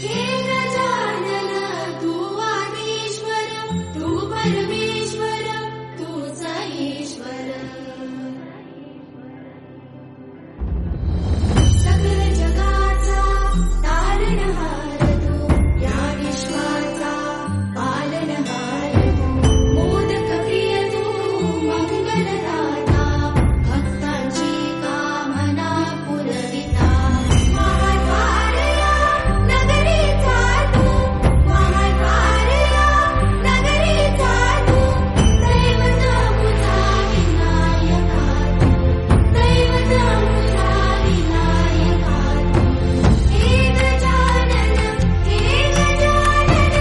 हे गजानन तू आदिश्वर, तू परमेश्वर, तूच ईश्वर. सकल जगाचा तारणहार तू, या विश्वाचा पालनहार तू. मोदक प्रिय तू मंगलदाता, भक्तांची कामना पुरविता. महाद्वारया नगरीचा तू, महाद्वारया नगरीचा तू. दैवत मुझा विनायका तू, दैवत मुझा विनायका तू. हे गजानन, हे गजानन,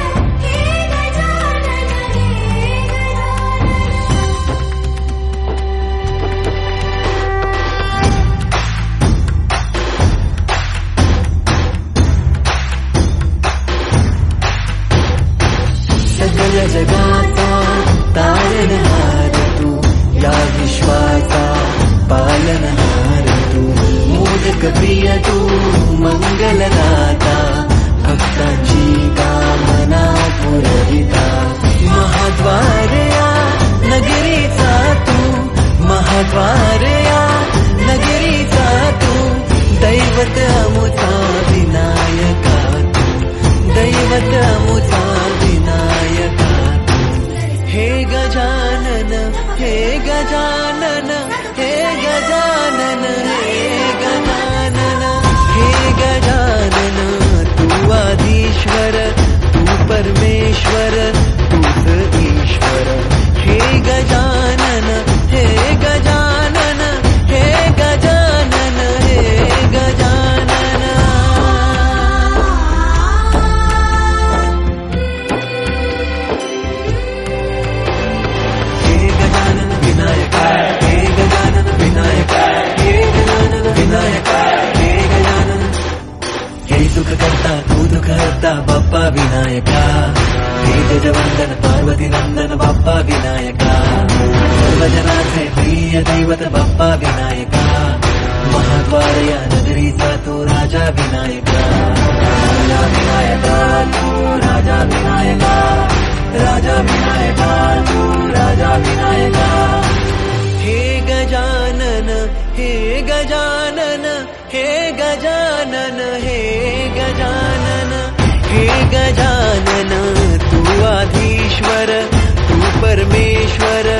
हे गजानन, हे सकल जगाचा तारणहार तू, या विश्वाचा पालनहार तू. मोदक प्रिय तू मंगलदाता, भक्तांची कामना पुरविता. महाद्वारया नगरीचा तू, महाद्वारया नगरीचा तू. दैवत अमुचा विनायका तू, दैवत अमुचा विनायका तू. हे गजानन, हे गजानन, हे गजानन, हे गजानन, हे गजानन तू आदिश्वर, तू परमेश्वर, तूच ईश्वर. हे गजानन, हे गजानन, हे गजानन, हे गजानन. हे गजानन विनायका, हे गजानन विनायका, हे गजानन विनायका, हे गजानन. हे सुख करता तू दुःख हरता बाप्पा विनायका. हे गजवंदन पार्वती नंदन बाप्पा विनायका. सर्वजनांचे प्रिय दैवत बाप्पा विनायका. महाद्वारया नगरीचा तू राजा विनायका. राजा विनायका तू राजा विनायका, राजा विनायका तू राजा विनायका. हे गजानन, हे गजानन, हे गजानन, हे गजानन, हे गजानन तू आदिश्वर, तू परमेश्वर,